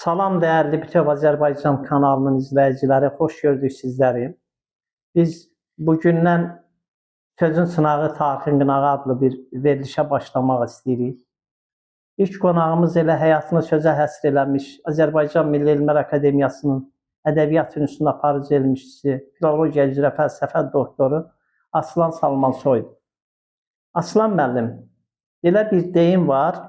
Salam değerli Bütöv Azərbaycan kanalının izleyicileri, hoş gördük sizleri. Biz bugündən Sözün Sınağı Tarixin Qınağı adlı bir verilişe başlamaq istəyirik. İlk qonağımız elə həyatını sözə həsr eləmiş Azərbaycan Milli Elmlər Akademiyasının Ədəbiyyat Ünüsünün aparıcı elmçisi, filologiya üzrə fəlsəfə doktoru Aslan Salmansoydur. Aslan müəllim, belə bir deyim var,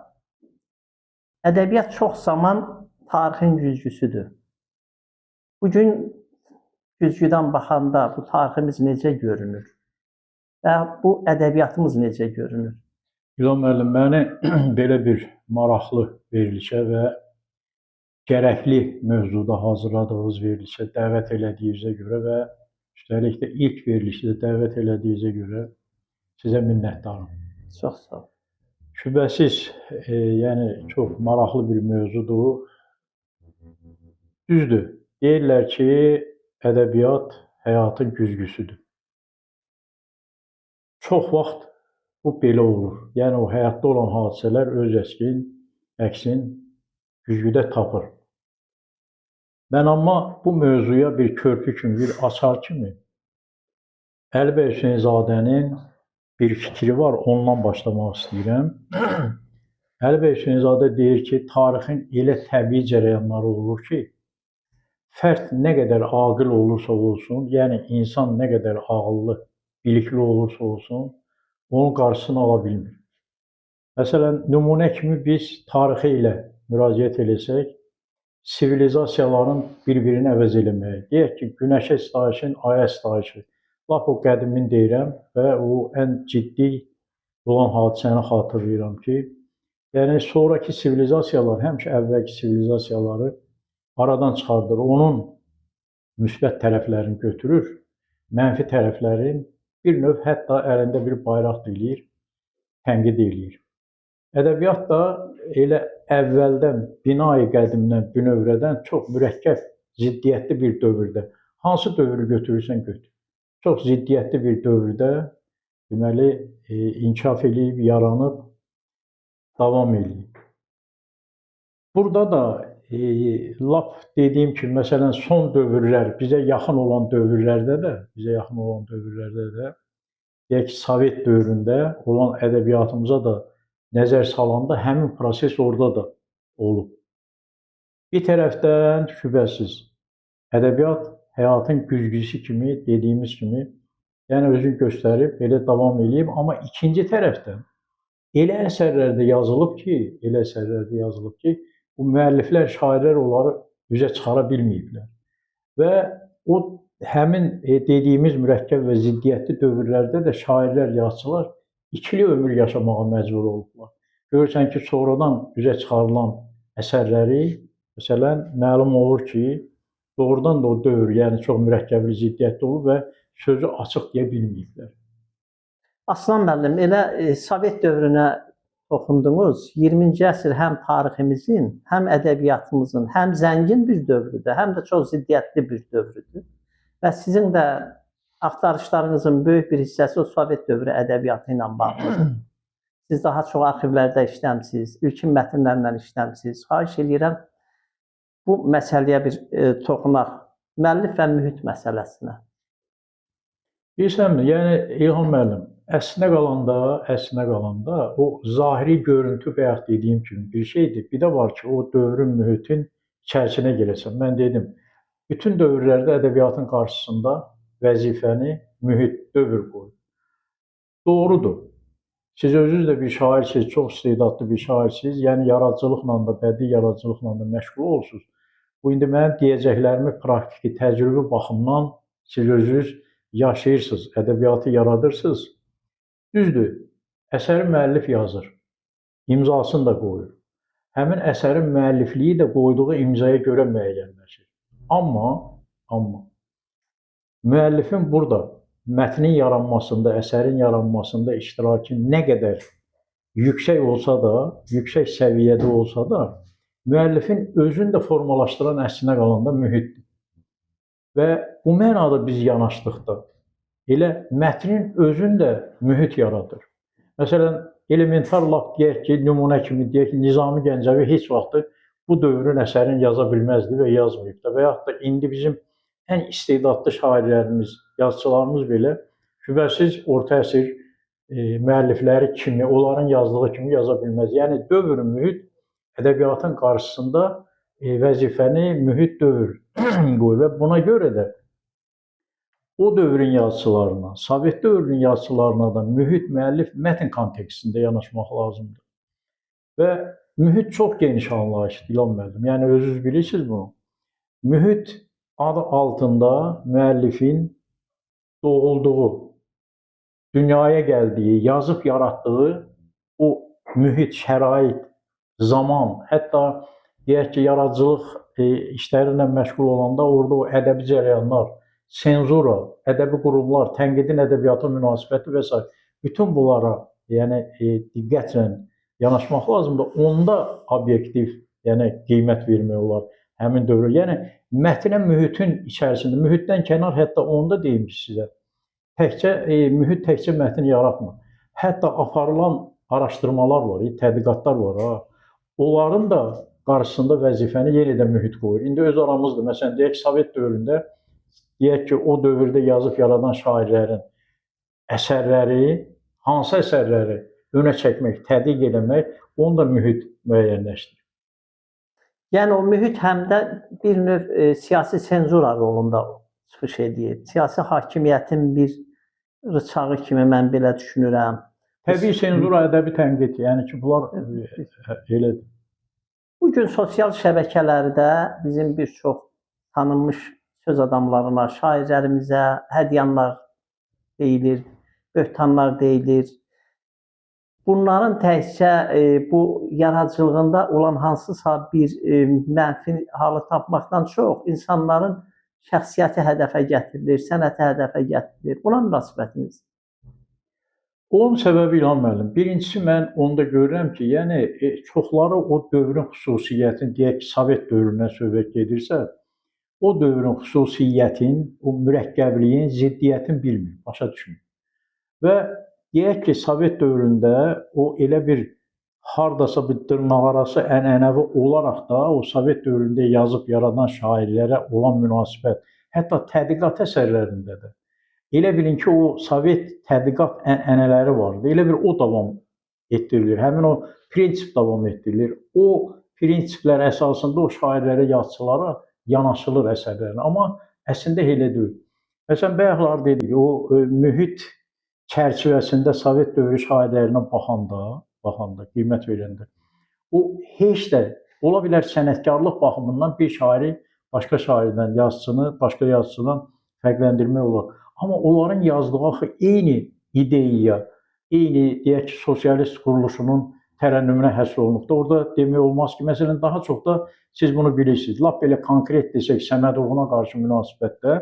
ədəbiyyat çox zaman tarixin güzgüsüdür. Bugün güzgüdən baxanda bu tariximiz necə görünür və bu ədəbiyyatımız necə görünür? İlham müəllim, məni belə bir maraqlı verilişə və gərəkli mövzuda hazırladığınız verilişə dəvət elədiyinizə görə və üstəlik də ilk verilişdə dəvət elədiyinizə görə sizə minnətdarım. Çox sağ ol. Şübhəsiz, yəni çox maraqlı bir mövzudur. Düzdür, deyirlər ki, ədəbiyyat həyatın güzgüsüdür. Çox vaxt bu belə olur. Yəni o həyatda olan hadisələr öz əksini güzgüdə tapır. Mən amma bu mövzuya bir körpü kimi, bir açar kimi Əli bəy Hüseynzadənin bir fikri var, ondan başlamaq istəyirəm. Əli bəy Hüseynzadə deyir ki, tarixin elə təbii cərəyanları olur ki, fərd nə qədər aqil olursa olsun, yəni insan nə qədər ağıllı, bilikli olursa olsun, onun qarşısını ala bilmir. Məsələn, nümunə kimi biz tarixi ilə müraciət eləsək, sivilizasiyaların bir-birini əvəz eləməyi, deyək ki, günəşə sitayişin, aya sitayişi, lap o qədimin deyirəm və o ən ciddi olan hadisəni xatırlayıram ki, yəni sonraki sivilizasiyalar həmişə əvvəlki sivilizasiyaları aradan çıxardır, onun müsbət tərəflərini götürür, mənfi tərəflərin bir növ hətta əlində bir bayraq deyir, tənqid eləyir. Ədəbiyyat da elə əvvəldən, bina-i qədimdən, bünövrədən çox mürəkkəb, ziddiyyətli bir dövrdə, hansı dövrü götürürsən götür, çox ziddiyyətli bir dövrdə deməli, inkişaf eləyib, yaranıb, davam eləyib. Burada da lap dediyim kimi, məsələn, son dövrlər, bizə yaxın olan dövrlərdə də, deyək ki, Sovet dövründə olan ədəbiyyatımıza da nəzər salanda həmin proses orada da olub. Bir tərəfdən şübhəsiz, ədəbiyyat həyatın güzgüsü kimi, dediyimiz kimi, yəni özünü göstərib, elə davam eləyib, amma ikinci tərəfdən elə əsərlərdə yazılıb ki, bu müəlliflər, şairlər onları üzə çıxara bilməyiblər. Və o həmin dediyimiz mürəkkəb və ziddiyyətli dövrlərdə də şairlər, yazıçılar ikili ömür yaşamağa məcbur olublar. Görürsən ki, sonradan üzə çıxarılan əsərləri, məsələn, məlum olur ki, doğrudan da o dövr, yəni çox mürəkkəbli, ziddiyyətli olub və sözü açıq deyə bilməyiblər. Aslan müəllim, elə Sovet dövrünə toxundunuz. 20-ci əsr həm tariximizin, həm ədəbiyyatımızın, həm zəngin bir dövrüdür, həm də çox ziddiyyətli bir dövrüdür. Və sizin də axtarışlarınızın böyük bir hissəsi o Sovet dövrü ədəbiyyatı ilə bağlıdır. Siz daha çox arxivlərdə işləmsiniz, ilkin mətnlərlə işləmsiniz. Xahiş edirəm, bu məsələyə bir toxunaq. Müəllif və mühit məsələsinə. Bilirsən mi, yəni İlham müəllim, əslinə qalanda o zahiri görüntü bayaq dediyim kimi bir şeydir. Bir də var ki, o dövrün, mühitin içərisinə girəsən. Mən dedim, bütün dövrlərdə ədəbiyyatın qarşısında vəzifəni mühit, dövr qoyur. Doğrudur. Siz özünüz də bir şairsiniz, çox istedadlı bir şairsiniz. Yəni yaradıcılıqla da, bədii yaradıcılıqla da məşğul olursunuz. Bu indi mənim deyəcəklərimi praktiki təcrübə baxımından siz özünüz yaşayırsınız, ədəbiyyatı yaradırsınız. Düzdür, əsəri müəllif yazır, imzasını da qoyur. Həmin əsərin müəllifliyi də qoyduğu imzaya görə müəyyənləşir. Amma müəllifin burada mətnin yaranmasında, əsərin yaranmasında iştirakı nə qədər yüksək olsa da, yüksək səviyyədə olsa da, müəllifin özünü də formalaşdıran əslinə qalanda mühitdir. Və bu mənada biz yanaşdıqda elə mətnin özünü də mühit yaradır. Məsələn, elementar lap deyək ki, nümunə kimi deyək ki, Nizami Gəncəvi heç vaxt bu dövrün əsərini yaza bilməzdi və yazmayıb da. Və yaxud da indi bizim ən istedadlı şairlərimiz, yazıçılarımız belə şübhəsiz orta əsr müəllifləri kimi, onların yazdığı kimi yaza bilməz. Yəni dövr mühit ədəbiyyatın qarşısında vəzifəni mühit dövr qoyur və buna görə də o dövrün yazıçılarına, Sovet dövrünün yazıçılarına da mühit, müəllif, mətn kontekstində yanaşmaq lazımdır. Və mühit çox geniş anlayışdır, İlham müəllim. Yəni özünüz bilirsiniz bunu. Mühit adı altında müəllifin doğulduğu, dünyaya gəldiyi, yazıb yaratdığı o mühit, şərait, zaman, hətta deyək ki, yaradıcılıq işləri ilə məşğul olanda orada o ədəbi cərəyanlar, senzura, ədəbi qurumlar, tənqidin ədəbiyyata münasibəti və s. bütün bunlara yəni diqqətlə yanaşmaq lazımdır. Onda obyektiv, yəni qiymət vermək olar həmin dövrə. Yəni mətnə mühitin içərisində, mühitdən kənar, hətta onda deyim ki sizə, təkcə mühit təkcə mətn yaratmır. Hətta aparılan araşdırmalar var, tədqiqatlar var ha. Onların da qarşısında vəzifəni yenə də mühit qoyur. İndi öz aramızdır. Məsələn, deyək ki, Sovet dövründə deyək ki, o dövrdə yazıb yaradan şairlərin əsərləri, hansı əsərləri önə çəkmək, tədqiq eləmək, onu da mühit müəyyənləşdirir. Yəni o mühit həm də bir növ siyasi senzura rolunda çıxış edir. Siyasi hakimiyyətin bir rıçağı kimi mən belə düşünürəm. Təbii senzura, ədəbi tənqid, yəni ki, bunlar elədir. Bugün sosial şəbəkələrdə bizim bir çox tanınmış söz adamlarına, şairlərimizə hədyanlar deyilir, böhtanlar deyilir. Bunların təkcə bu yaradıcılığında olan hansısa bir mənfi halı tapmaqdan çox insanların şəxsiyyəti hədəfə gətirilir, sənəti hədəfə gətirilir. Buna münasibətiniz? Onun səbəbi İlham müəllim. Birincisi mən onda görürəm ki, yəni çoxları o dövrün xüsusiyyətini, deyək ki, Sovet dövründən söhbət gedirsə, o dövrün xüsusiyyətin, o mürəkkəbliyin, ziddiyyətini bilmir, başa düşmür. Və deyək ki, Sovet dövründə o elə bir hardasa bir dırnaqarası ənənəvi olaraq da o Sovet dövründə yazıb yaradan şairlərə olan münasibət, hətta tədqiqat əsərlərində də elə bilin ki, o Sovet tədqiqat ənənələri vardı. Elə bir o davam etdirilir. Həmin o prinsip davam etdirilir. O prinsiplər əsasında o şairlərə, yazıçılara yanaşılır əsərlərinə. Amma əslində elə deyil. Məsələn, bayaqlar dedik, o mühit çərçivəsində Sovet dövrü şairlərinə baxanda, qiymət verəndə, o heç də ola bilər sənətkarlıq baxımından bir şairi başqa şairdən, yazıçını başqa yazıçıdan fərqləndirmək olar. Amma onların yazdığı axı eyni ideya, eyni deyək ki, sosialist quruluşunun tərənnümünə həsr olunubdur. Orada demək olmaz ki, məsələn, daha çox da siz bunu bilirsiniz. Lap belə konkret desək, Səməd Vurğuna qarşı münasibətdə,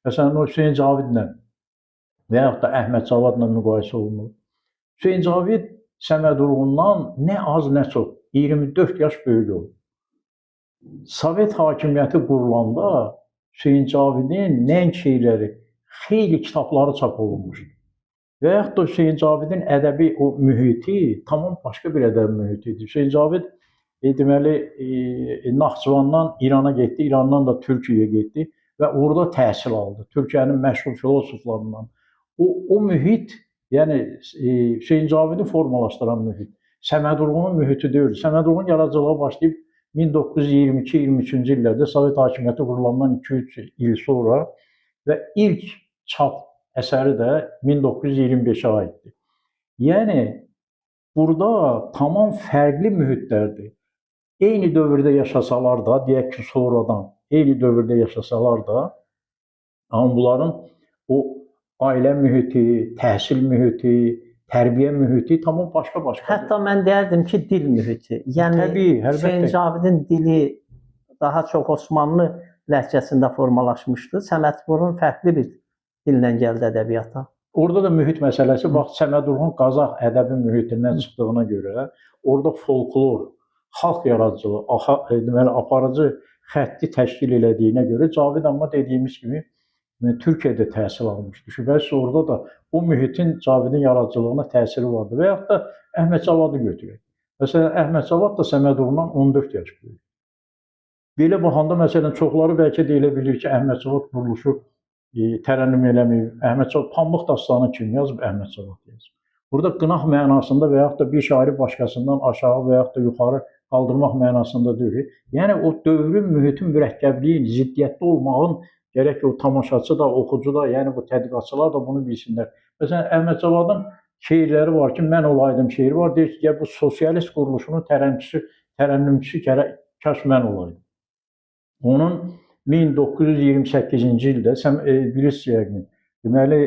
məsələn, o Hüseyn Cavidlə və yaxud da Əhməd Cavadla müqayisə olunur. Hüseyn Cavid Səməd Vurğundan nə az, nə çox 24 yaş böyük olur. Sovet hakimiyyəti qurulanda Hüseyn Cavidin nəinki şeyləri, xeyli kitabları çap olunmuşdur. Və yaxud da Hüseyn Cavidin ədəbi o mühiti tamam başqa bir ədəbi mühitidir. Hüseyn Cavid deməli Naxçıvandan İrana getdi, İrandan da Türkiyəyə getdi və orada təhsil aldı. Türkiyənin məşhur filosoflarından. O mühit, yəni Hüseyn Cavidi formalaşdıran mühit, Səməd Vurğunun mühiti deyil. Səməd Vurğun yaradıcılığa başlayıb 1922-23-cü illərdə Sovet hakimiyyəti qurulandan 2-3 il sonra və ilk çap əsəri də 1925-ə aiddir. Yəni burada tamam fərqli mühitlərdir. Eyni dövrdə yaşasalar da, deyək ki, sonradan eyni dövrdə yaşasalar da, amma bunların o ailə mühiti, təhsil mühiti, tərbiyə mühiti tamam başqa-başqa. Hətta mən deyərdim ki, dil mühiti. Yəni təbii, Hüseyn Cavidin dili daha çox Osmanlı ləhcəsində formalaşmışdı. Səməd Vurğun fərqli bir dillə gəldi ədəbiyyata? Orada da mühit məsələsi, bax Səməd Vurğun Qazax ədəbi mühitindən çıxdığına görə, orada folklor, xalq yaradıcılığı, deməli aparıcı xətti təşkil elədiyinə görə Cavid amma dediyimiz kimi Türkiyədə təhsil almışdı. Şübhəsiz orada da o mühitin Cavidin yaradıcılığına təsiri vardı. Və yaxud da Əhməd Cavadı götürək. Məsələn, Əhməd Cavad da Səməd Vurğundan 14 yaş böyük. Belə baxanda məsələn çoxları bəlkə də elə bilir ki, Əhməd Cavad quruluşu tərənnüm eləməyib. Əhməd Cavad Pambıq dastanı kim yazıb? Əhməd Cavad yazıb. Burada qınaq mənasında və yaxud da bir şairi başqasından aşağı və yaxud da yuxarı qaldırmaq mənasında deyil. Yəni o dövrün, mühitin mürəkkəbliyin, ziddiyyətli olmağın gərək ki, o tamaşaçı da, oxucu da, yəni bu tədqiqatçılar da bunu bilsinlər. Məsələn, Əhməd Cavadın şeirləri var ki, mən olaydım şeiri var. Deyir ki, bu sosialist quruluşunun tərənnümçüsü kaş mən olaydım. Onun 1928-ci ildə, bilirsiniz yəqin, deməli,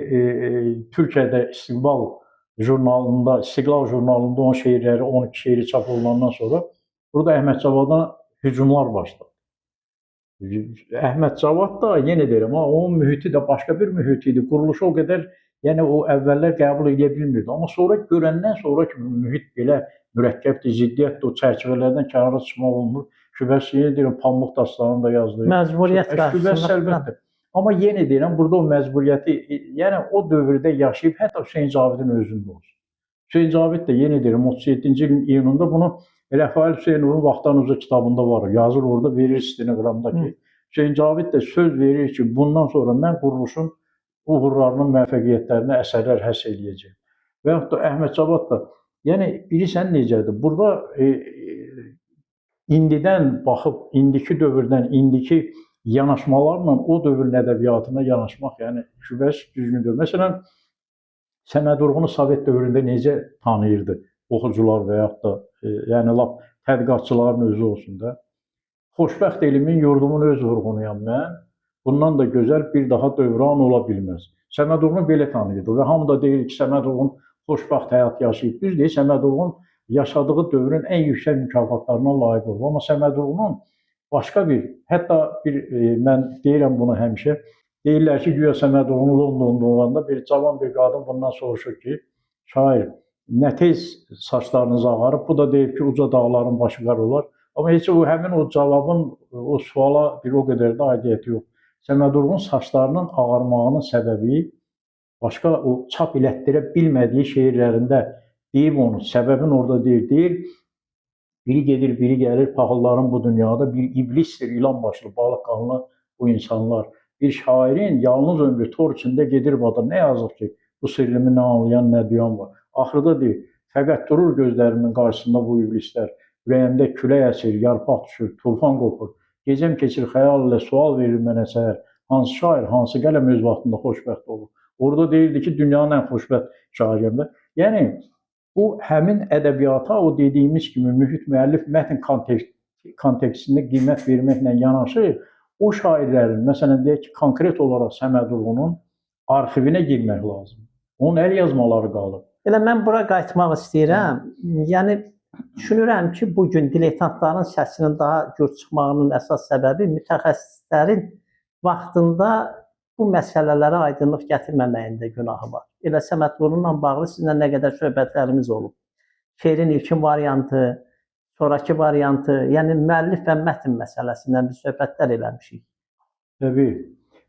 Türkiyədə İstiqlal jurnalında onun şeirləri, 12 şeiri çap olunandan sonra burada Əhməd Cavada hücumlar başladı. Əhməd Cavad da, yenə deyirəm, onun mühiti də başqa bir mühit idi. Quruluşu o qədər, yəni o əvvəllər qəbul edə bilmirdi. Amma sonra görəndən sonra ki, mühit belə mürəkkəbdir, ziddiyyətdir, o çərçivələrdən kənara çıxmaq olmur. Şübhəsiz, yenə deyirəm, Pambıq dastanını da yazdı. Məcburiyyət Şübhəsiz, əlbəttə. Amma yenə deyirəm, burada o məcburiyyəti, yəni o dövrdə yaşayıb, hətta Hüseyn Cavidin özündə olsun. Hüseyn Cavid də, yenə deyirəm, 37-ci ilin iyununda bunu Rəfail Hüseynovun Vaxtdan Uca kitabında var. Yazır orada, verir stenoqramda ki, Hüseyn Cavid də söz verir ki, bundan sonra mən quruluşun uğurlarının, müvəffəqiyyətlərinə əsərlər həsr eləyəcəm. Və yaxud da Əhməd Cavad da, yəni bilirsən necədir? Burada indidən baxıb, indiki dövrdən, indiki yanaşmalarla o dövrün ədəbiyyatına yanaşmaq, yəni şübhəsiz düzgündür. Məsələn, Səməd Vurğunu Sovet dövründə necə tanıyırdı oxucular və yaxud da, yəni lap tədqiqatçıların özü olsun da. Xoşbəxt elimin, yurdumun öz vurğunuyam mən. Bundan da gözəl bir daha dövran ola bilməz. Səməd Vurğunu belə tanıyırdı və hamı da deyir ki, Səməd Vurğun xoşbəxt həyat yaşayıb. Düz deyil, Səməd Vurğun yaşadığı dövrün ən yüksək mükafatlarına layiq oldu. Amma Səməd Vurğunun başqa bir, hətta bir, mən deyirəm bunu həmişə, deyirlər ki, güya Səməd Vurğunu Londonda olanda bir cavan bir qadın bundan soruşur ki, şair, nə tez saçlarınız ağarıb, bu da deyib ki, uca dağların başı qar olar. Amma heç o həmin o cavabın, o suala bir o qədər də aidiyyəti yox. Səməd Vurğunun saçlarının ağarmağının səbəbi başqa o çap elətdirə bilmədiyi şeirlərində deyib onu, səbəbin orada deyir, biri gedir, biri gəlir, paxılların bu dünyada bir iblisdir, ilan başlı, balıq qanlı bu insanlar. Bir şairin yalnız ömrü tor içində gedir badır. Nə yazıq ki, bu sirrimi nə anlayan, nə duyan var. Axırda deyir, fəqət durur gözlərimin qarşısında bu iblislər. Ürəyimdə külək əsir, yarpaq düşür, tufan qopur. Gecəm keçir xəyal ilə sual verir mənə səhər. Hansı şair, hansı qələm öz vaxtında xoşbəxt olur? Orada deyirdi ki, dünyanın ən xoşbəxt şairiyəm. Yəni, bu həmin ədəbiyyata o dediyimiz kimi mühit, müəllif, mətn kontekstində qiymət verməklə yanaşı, o şairlərin, məsələn, deyək ki, konkret olaraq Səməd Vurğunun arxivinə girmək lazım. Onun əl yazmaları qalıb. Elə mən bura qayıtmaq istəyirəm. Yəni, düşünürəm ki, bugün diletantların səsinin daha gür çıxmağının əsas səbəbi mütəxəssislərin vaxtında bu məsələlərə aydınlıq gətirməməyində günahı var. Elə Səməd Vurğunla bağlı sizinlə nə qədər söhbətlərimiz olub. Şeirin ilkin variantı, sonraki variantı, yəni müəllif və mətn məsələsindən biz söhbətlər eləmişik. Təbii.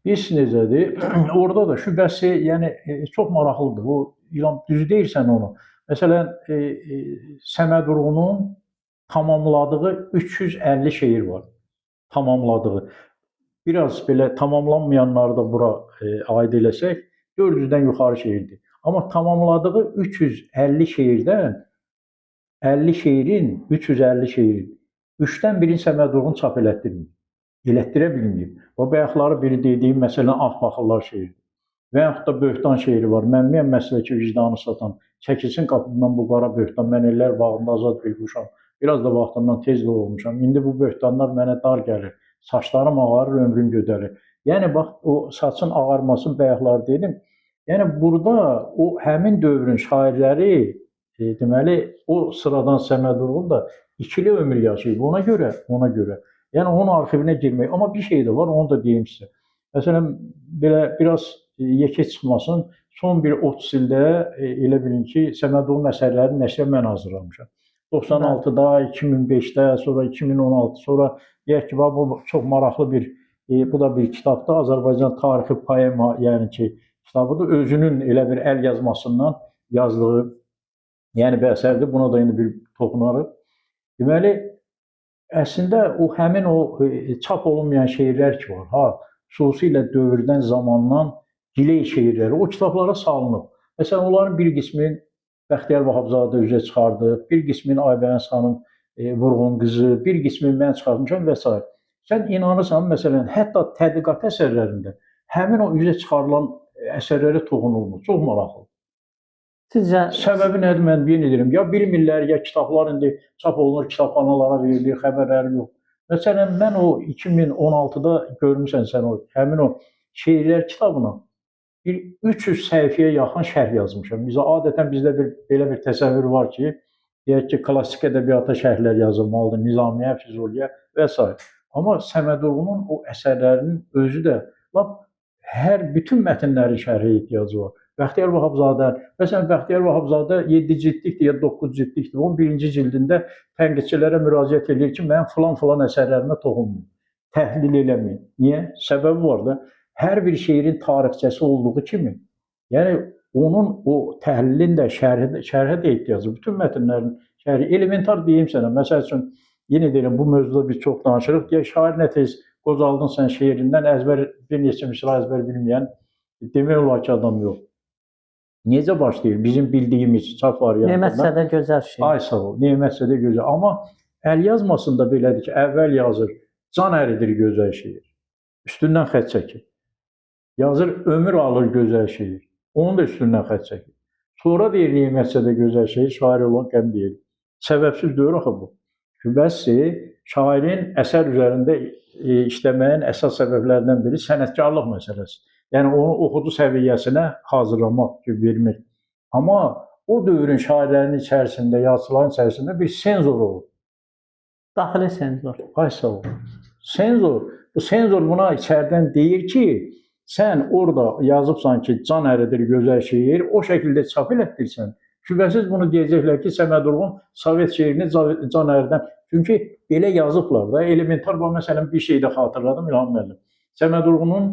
Biz necədir? Orada da şübhəsi, yəni çox maraqlıdır. Bu İlham, düz deyirsən onu. Məsələn, Səməd Vurğunun tamamladığı 350 şeir var. Tamamladığı. Biraz belə tamamlanmayanları da bura aid eləsək, 400-dən yuxarı şeirdir. Amma tamamladığı 350 şeirdən 50 şeirin, 350 şeirin 3-dən birini Səməd Vurğun çap elətdirməyib. Elətdirə bilməyib. O bayaqları biri dediyim, məsələn, Axmaqlılar şeiridir. Və yaxud da böhtan şeiri var. Mənmiyəm məsələki vicdanı satan. Çəkilsin qapımdan bu qara böhtan. Mən ellər bağımda azad bir quşam. Biraz da vaxtımdan tez də olmuşam. İndi bu böhtanlar mənə dar gəlir. Saçlarım ağarır, ömrüm gödərir. Yəni, bax, o saçın ağarmasını bayaqlar dedim. Yəni, burada o həmin dövrün şairləri, deməli, o sıradan Səməd Vurğun da ikili ömür yaşayıb. Ona görə. Yəni, onun arxivinə girmək. Amma bir şey də var, onu da deyim sizə. Məsələn, belə biraz yekə çıxmasın. Son bir 30 ildə elə bilin ki, Səmədoğlu'nun əsərlərini nəşrə mən hazırlamışam. 96-da, 2005-də, sonra 2016, sonra deyək ki, bu çox maraqlı bir, bu da bir kitabdır. Azərbaycan tarixi poema, yəni ki, kitabıdır. Özünün elə bir əl yazmasından yazdığı, yəni bir əsərdir. Buna da indi bir toxunarıq. Deməli, əslində o həmin o çap olunmayan şeirlər ki var, ha, xüsusilə dövrdən, zamandan diley şeirləri o kitablara salınıb. Məsələn, onların bir qismi Bəxtiyar Vahabzadə üzə çıxardı, bir qismini Aybəniz xanım Vurğun qızı, bir qismini mən çıxartmışam və s. Sən inanırsan, məsələn, hətta tədqiqat əsərlərində həmin o üzə çıxarılan əsərlərə toxunulmur. Çox maraqlıdır. Sizcə Səbəbi nədir, mən yenə deyirəm, ya bilmirlər, ya kitablar indi çap olunur, kitabxanalara verilir, xəbərləri yox. Məsələn, mən o 2016-da görmüsən sən o, həmin o şeirlər kitabına bir 300 səhifəyə yaxın şərh yazmışam. Adətən bizdə belə bir təsəvvür var ki, deyək ki, klassik ədəbiyyata şərhlər yazılmalıdır, Nizamiyə, Füzuliyə və s. Amma Səmədoğlu'nun o əsərlərinin özü də bütün mətnlərin şərhə ehtiyacı var. Bəxtiyar Vahabzadə, məsələn, Bəxtiyar Vahabzadə 7 cildlikdir ya 9 cildlikdir. 11-ci cildində tənqidçilərə müraciət edir ki, mən filan əsərlərimə toxunmayın, təhlil eləməyin. Niyə? Səbəbi var da, hər bir şeirin tarixçəsi olduğu kimi, yəni onun o təhlilin də, şərhə də ehtiyacı, bütün mətnlərin şərhi, elementar deyim sənə, məsəl üçün, yenə deyirəm, bu mövzuda biz çox danışırıq, deyək, şair nə tez qocaldın sən şeirindən, bir neçə misra əzbər bilməyən, demək olar ki, adam yox. Necə başlayır? Bizim bildiyimiz çap variantında. Nemətsə də gözəl şey. Ay sağ ol, Nemətsə də gözəl. Amma əl yazmasında belədir ki, əvvəl yazır, can əridir gözəl şeir. Üstündən xət çəkir. Yazır, ömür alır gözəl şeir. Onun da üstündən xət çəkir. Sonra deyir, Nemətsə də gözəl şeir, şair olan qəm deyil. Səbəbsiz deyir axı bu. Şübhəsiz, şairin əsər üzərində işləməyin əsas səbəblərindən biri sənətkarlıq məsələsi. Yəni, onu oxucu səviyyəsinə hazırlamaq, vermək. Amma o dövrün şairlərinin içərisində, yazıçıların içərisində bir senzor olur. Daxili senzor. Ay sağ ol. Senzor. Bu senzor buna içərdən deyir ki, sən orada yazıbsan ki, can əridir gözəl şeir, o şəkildə çap elətdirsən. Şübhəsiz bunu deyəcəklər ki, Səmədoğlu Sovet şeirini can əridən. Çünki belə yazıblar da, elementar, məsələn, bir şey də xatırladım, İlham müəllim. Səmədoğlu'nun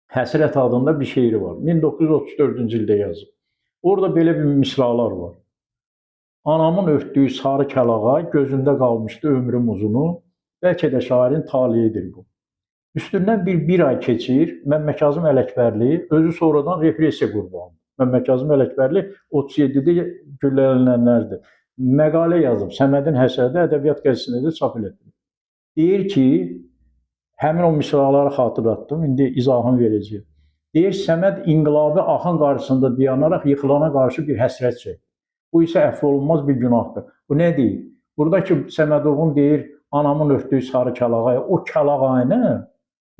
Həsrət adında bir şeiri var. 1934-cü ildə yazıb. Orada belə bir misralar var. Anamın örtdüyü sarı kəlağa gözündə qalmışdı ömrüm uzunu. Bəlkə də şairin taliyidir bu. Üstündən bir ay keçir. Məmməd Kazım Ələkbərli özü sonradan repressiya qurbanıdır. Məmməd Kazım Ələkbərli 37-də güllələnənlərdir. Məqalə yazıb. Səmədin Həsrəti ədəbiyyat qəzetində də çap elətdirir. Deyir ki, həmin o misraları xatırlatdım, indi izahını verəcəyim. Deyir, Səməd inqilabi axın qarşısında dayanaraq yıxılana qarşı bir həsrət çəkir. Bu isə əfv olunmaz bir günahdır. Bu nə deyir? Buradakı Səmədoğlu deyir, anamın örtdüyü sarı kəlağaya, o kəlağayını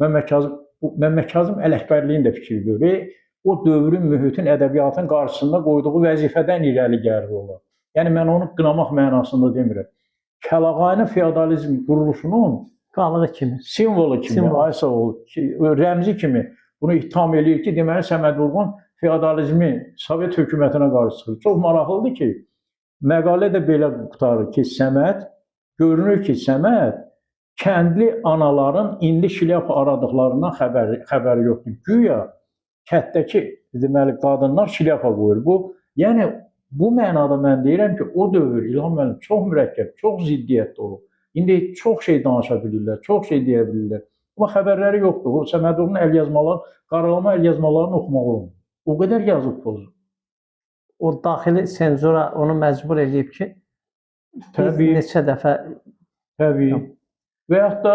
Məmməd Kazım Ələkbərliyin də fikri görür. O dövrün, mühitin, ədəbiyyatın qarşısında qoyduğu vəzifədən irəli gəlir olar. Yəni, mən onu qınamaq mənasında demirəm. Kəlağayının feodalizm quruluşunun qalığı kimi, simvolu kimi, ay sağ ol, rəmzi kimi bunu ittiham eləyir ki, deməli Səmədoğlu feodalizmi Sovet hökumətinə qarşı çıxır. Çox maraqlıdır ki, məqalə də belə qutarır ki, görünür ki, Səməd kəndli anaların indi şilyapa aradıqlarından xəbəri yoxdur. Güya kətdəki deməli qadınlar şilyapa qoyur. Yəni bu mənada mən deyirəm ki, o dövr İlham müəllim çox mürəkkəb, çox ziddiyyətli olub. İndi çox şey danışa bilirlər, çox şey deyə bilirlər. Amma xəbərləri yoxdur. O Səmədoğlu'nun əl yazmaları, qaralama əl yazmalarını oxumaq olmur. O qədər yazıb pozur. O daxili senzora onu məcbur edib ki, Təbii, neçə dəfə təbii. Və yaxud da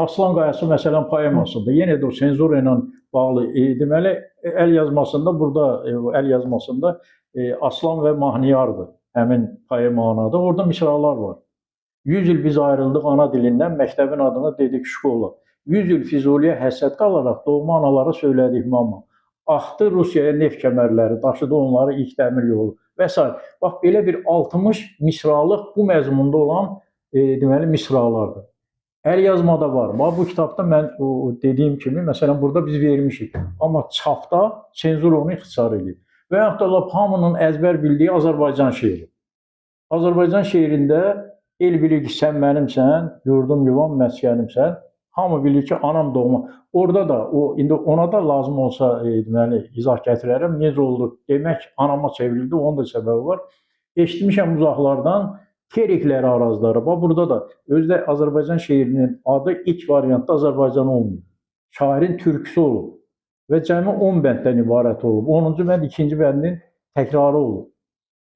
Aslan Qayası məsələn poemasında, yenə də o senzora ilə bağlı, deməli, əl yazmasında Aslan və Mahniyardır, həmin poemanada. Orada misralar var. 100 il biz ayrıldıq ana dilindən, məktəbin adına dedik şkola. 100 il Füzuliyə həsrət qalaraq doğma analara söylədik mama. Axdı Rusiyaya neft kəmərləri, daşıdı onları ilk dəmir yolu və s. Bax, belə bir 60 misralıq bu məzmunda olan deməli misralardır. El yazmada var. Bu kitabda mən o dediyim kimi, məsələn burada biz vermişik. Amma çapda senzur onu ixtisar edib. Və yaxud da lap hamının əzbər bildiyi Azərbaycan şeiri. Azərbaycan şeirində el bilir ki, sən mənimsən, yurdum yuvam məskənimsən. Hamı bilir ki, anam doğma. Orada da indi ona da lazım olsa deməli izah gətirərəm. Necə oldu? Demək anama çevrildi, onun da səbəbi var. Eşitmişəm uzaqlardan Terikləri arazları. Bax burada da özdə Azərbaycan şeirinin adı ilk variantda Azərbaycan olmuyor. Şairin türküsü olub və cəmi 10 bənddən ibarət olub. 10-cu bənd ikinci bəndin təkrarı olub.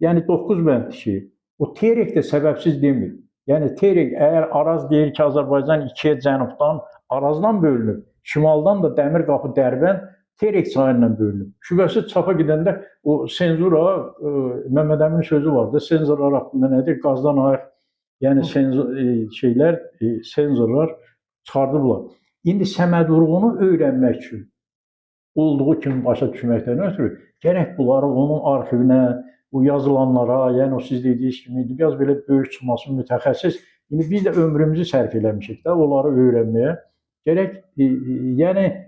Yəni 9 bənddir ki, o Terik də səbəbsiz demir. Yəni Terik əgər Araz deyir ki, Azərbaycan ikiyə cənubdan Arazdan bölünüb, şimaldan da Dəmirqapı Dərbənd Terik çayından bölünüb. Şübhəsiz çapa gedəndə o senzura, Məmməd Əmin sözü vardı. Senzorlar haqqında nədir? Qazdan ayıq, yəni senzorlar çıxardıblar. İndi Səməd Vurğunu öyrənmək üçün olduğu kimi başa düşməkdən ötürü gərək bunları onun arxivinə, bu yazılanlara, yəni o siz dediyiniz kimi biraz belə böyük çıxması mütəxəssis. İndi biz də ömrümüzü sərf eləmişik də onları öyrənməyə. Gərək yəni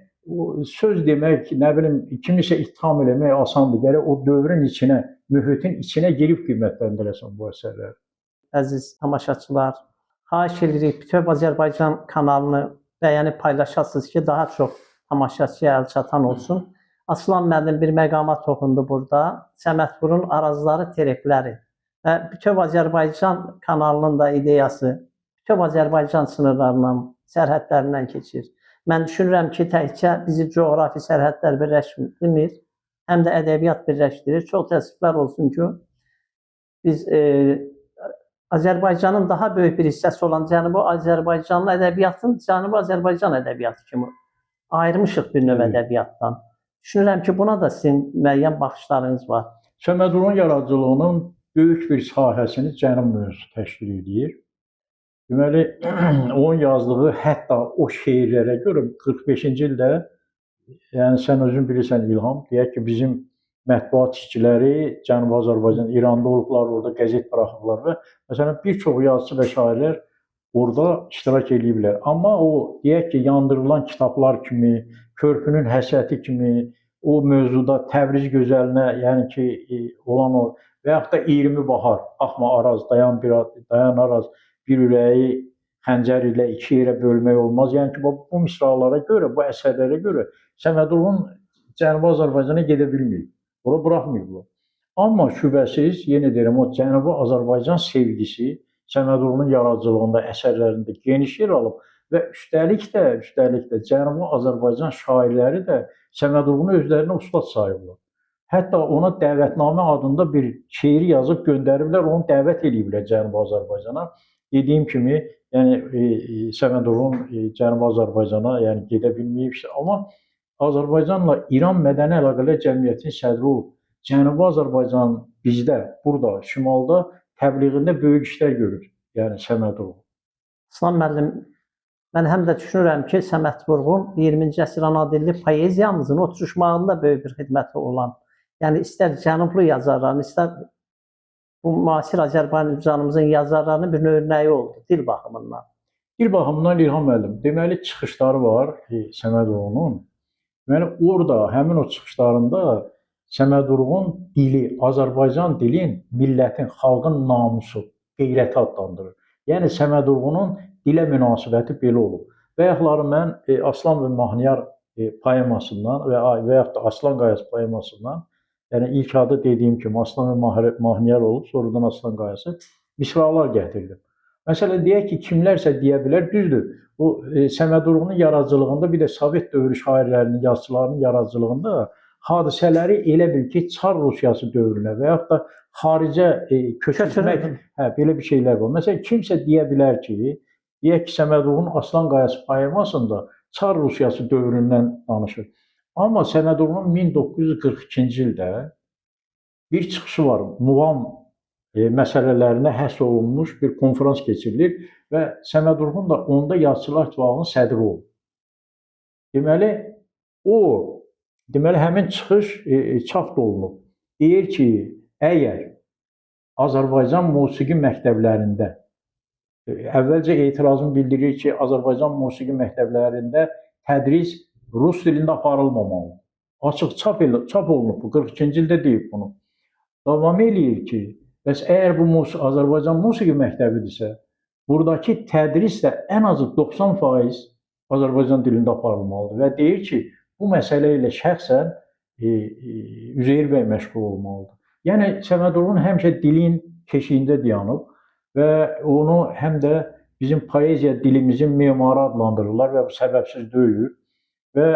söz demək, nə bilim, kimisə ittiham eləmək asandır. Gərək o dövrün içinə, mühitin içinə girib qiymətləndirəsən bu əsərləri. Əziz tamaşaçılar, xahiş edirik Bütöv Azərbaycan kanalını bəyənib paylaşasınız ki, daha çox tamaşaçıya əl çatan olsun. Aslan müəllim bir məqama toxundu burada. Səməd Vurğun Arazları Terikləri və Bütöv Azərbaycan kanalının da ideyası Bütöv Azərbaycan sınırlarından, sərhədlərindən keçir. Mən düşünürəm ki, təkcə bizi coğrafi sərhədlər birləşdirmir, həm də ədəbiyyat birləşdirir. Çox təəssüflər olsun ki, biz Azərbaycanın daha böyük bir hissəsi olan Cənubi Azərbaycanlı ədəbiyyatın Cənubi Azərbaycan ədəbiyyatı kimi ayırmışıq bir növ ədəbiyyatdan. Düşünürəm ki, buna da sizin müəyyən baxışlarınız var. Səməd Vurğun yaradıcılığının böyük bir sahəsini Cənub mövzusu təşkil edir. Deməli, onun yazdığı hətta o şeirlərə görə 45-ci ildə, yəni sən özün bilirsən İlham, deyək ki, bizim mətbuat işçiləri Cənubi Azərbaycan, İranda olublar, orada qəzet buraxıblar və məsələn, bir çox yazıçı və şairlər orada iştirak ediblər. Amma o, deyək ki, yandırılan kitablar kimi, Körpünün həsrəti kimi, o mövzuda Təbriz gözəlinə, yəni ki, olan o və yaxud da 20 bahar, axma Araz, dayan Araz, bir ürəyi xəncər ilə iki yerə bölmək olmaz. Yəni ki, bu misralara görə, bu əsərlərə görə Səməd Vurğun Cənubi Azərbaycana gedə bilməyib. Ora buraxmayıblar. Amma şübhəsiz, yenə deyirəm, o Cənubi Azərbaycan sevgisi Səməd Vurğunun yaradıcılığında, əsərlərində geniş yer alıb və üstəlik də Cənubi Azərbaycan şairləri də Səməd Vurğunu özlərinə ustad sayıblar. Hətta ona dəvətnamə adında bir şeiri yazıb göndəriblər, onu dəvət ediblər Cənubi Azərbaycana. Dediyim kimi, yəni Səməd Vurğun Cənubi Azərbaycana yəni gedə bilməyib, amma Azərbaycanla İran Mədəni Əlaqələr Cəmiyyətinin sədri olub. Cənubi Azərbaycan bizdə, burada, şimalda təbliğində böyük işlər görür. Yəni Səməd Vurğun. Aslan müəllim, mən həm də düşünürəm ki, Səməd Vurğun 20-ci əsr ana dilli poeziyamızın oturuşmağında böyük bir xidməti olan, yəni istər cənublu yazarların, istər bu müasir Azərbaycanımızın yazarlarının bir növünəyi oldu dil baxımından. Dil baxımından İlham müəllim, deməli çıxışları var Səməd Vurğunun. Deməli orada, həmin o çıxışlarında Səməd Vurğun dili, Azərbaycan dilin, millətin, xalqın namusu, qeyrəti adlandırır. Yəni Səməd Vurğunun dilə münasibəti belə olub. Və yaxları mən Aslan və Mahniyar poemasından və yaxud da Aslan Qayası poemasından, yəni ilk adı dediyim kimi Aslan və Mahniyar olub, sonradan Aslan Qayası misralar gətirdim. Məsələn, deyək ki, kimlərsə deyə bilər, düzdür, bu Səməd Vurğunun yaradıcılığında, bir də Sovet dövrü şairlərinin, yazıçılarının yaradıcılığında hadisələri elə bil ki, Çar Rusiyası dövrünə və yaxud da xaricə köçürmək, belə bir şeylər var. Məsələn, kimsə deyə bilər ki, deyək ki, Səməd Vurğunun Aslan Qayası poemasında Çar Rusiyası dövründən danışır. Amma Səməd Vurğunun 1942-ci ildə bir çıxışı var, muğam məsələlərinə həsr olunmuş bir konferans keçirilir və Səməd Vurğun da onda Yazıçılar İttifaqının sədri olub. Deməli, həmin çıxış çap olunub. Deyir ki, əgər Azərbaycan musiqi məktəblərində əvvəlcə etirazını bildirir ki, Azərbaycan musiqi məktəblərində tədris rus dilində aparılmamalıdır. Açıq çap olunub bu, 42-ci ildə deyib bunu. Davam eləyir ki, bəs əgər bu Azərbaycan musiqi məktəbidirsə, buradakı tədris də ən azı 90% Azərbaycan dilində aparılmalıdır və deyir ki, bu məsələ ilə şəxsən Üzeyir bəy məşğul olmalıdır. Yəni Səməd Vurğun həmişə dilin keşiyində dayanıb və onu həm də bizim poeziya dilimizin memarı adlandırırlar və bu səbəbsiz deyil və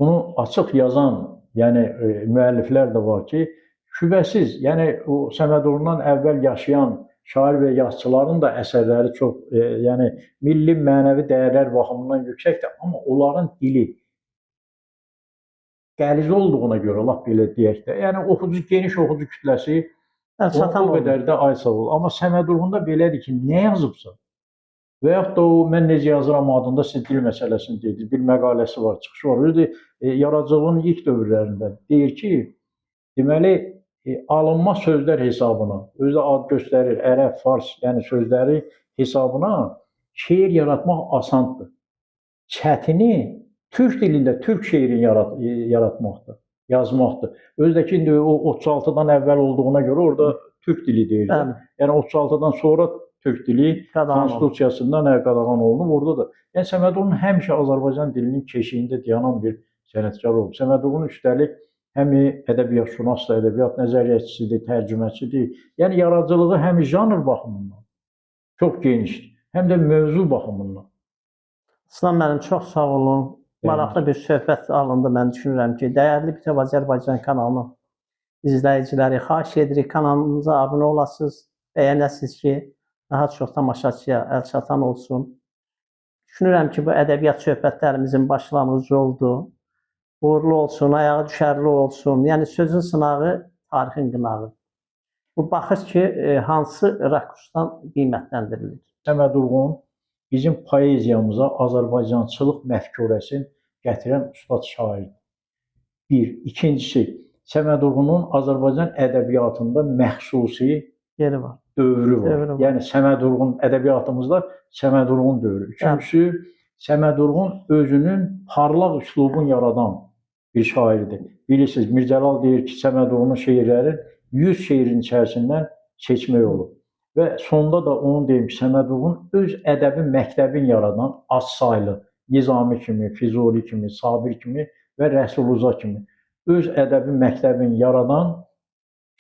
bunu açıq yazan, yəni müəlliflər də var ki, şübhəsiz, yəni o Səməd Vurğundan əvvəl yaşayan şair və yazıçıların da əsərləri çox, yəni milli mənəvi dəyərlər baxımından yüksəkdir, amma onların dili qəliz olduğuna görə, lap belə deyək də, yəni geniş oxucu kütləsi o qədər də ay sağ ol. Amma Səməd Vurğunda belədir ki, nə yazıbsa və yaxud da o mən necə yazıram adında siz dil məsələsini deyirsiniz, bir məqaləsi var, çıxışı var. Özü yaradıcılığın ilk dövrlərində deyir ki, deməli alınma sözlər hesabına, özü də ad göstərir, ərəb, fars, yəni sözləri hesabına şeir yaratmaq asandır. Çətini türk dilində türk şeirini yaratmaqdır, yazmaqdır. Özdəki indi o 36-dan əvvəl olduğuna görə orada türk dili deyirlər. Yəni 36-dan sonra türk dili konstitusiyasından qadağan olunub orada da. Yəni Səməd Vurğun həmişə Azərbaycan dilinin keşiyində dayanan bir sənətkar olub. Səməd Vurğun üstəlik həm ədəbiyyatşünasdır, ədəbiyyat nəzəriyyəçisidir, tərcüməçidir. Yəni yaradıcılığı həm janr baxımından çox genişdir, həm də mövzu baxımından. Aslan mənim çox sağ olun. Maraqlı bir söhbət alındı. Mən düşünürəm ki, dəyərli Bütöv Azərbaycan kanalının izləyiciləri, xahiş edirik kanalımıza abunə olasınız, bəyənəsiniz ki, daha çox tamaşaçıya əlçatan olsun. Düşünürəm ki, bu ədəbiyyat söhbətlərimizin başlanğıcı oldu. Uğurlu olsun, ayağı düşərli olsun. Yəni sözün sınağı, tarixin qınağı. Bu baxış ki, hansı rakursdan qiymətləndirilir? Səməd Vurğun bizim poeziyamıza Azərbaycançılıq məfkurəsini gətirən ustad şairdir. Bir. İkincisi, Səməd Vurğunun Azərbaycan ədəbiyyatında məxsusi yeri var, dövrü var. Yəni Səməd Vurğun ədəbiyyatımızda Səməd Vurğun dövrü. Üçüncüsü, Səməd Vurğun özünün parlaq üslubunu yaradan bir şairdir. Bilirsiniz, Mirzəlal deyir ki, Səməd Vurğunun şeirləri 100 şeirin içərisindən seçmək olur. Və sonda da onu deyim ki, Səməd Vurğun öz ədəbi məktəbini yaradan azsaylı, Nizami kimi, Füzuli kimi, Sabir kimi və Rəsuluzə kimi öz ədəbi məktəbini yaradan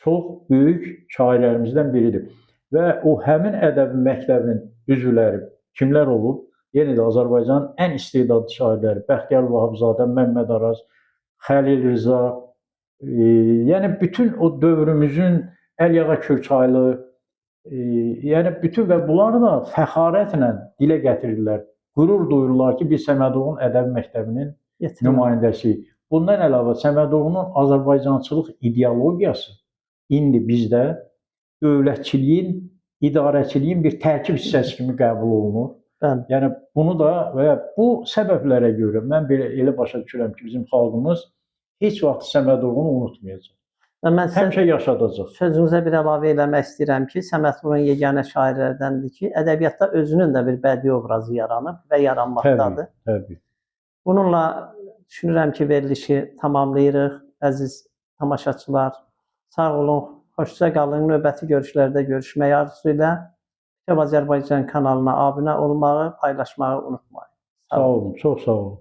çox böyük şairlərimizdən biridir. Və o həmin ədəbi məktəbin üzvləri kimlər olub? Yenə də Azərbaycanın ən istedadlı şairləri Bəxtiyar Vahabzadə, Məmməd Araz, Xəlil Rza, yəni bütün o dövrümüzün Əlyağa Kürçaylı, yəni bütün və bunları da fəxarətlə dilə gətirirlər. Qürur duyururlar ki, biz Səməd Vurğun ədəbi məktəbinin nümayəndəsiyik. Bundan əlavə Səməd Vurğunun Azərbaycançılıq ideologiyası indi bizdə dövlətçiliyin, idarəçiliyin bir tərkib hissəsi kimi qəbul olunur. Yəni bunu da və bu səbəblərə görə mən elə başa düşürəm ki, bizim xalqımız heç vaxt Səməd Vurğunu unutmayacaq. Həmişə yaşadacaq. Sözünüzə bir əlavə eləmək istəyirəm ki, Səməd Vurğun yeganə şairlərdəndir ki, ədəbiyyatda özünün də bir bədii obrazı yaranıb və yaranmaqdadır. Təbii. Bununla düşünürəm ki, verilişi tamamlayırıq. Əziz tamaşaçılar, sağ olun, xoşça qalın. Növbəti görüşlərdə görüşmək arzusu ilə Bütöv Azərbaycan kanalına abunə olmağı, paylaşmağı unutmayın. Sağ olun, çox sağ olun.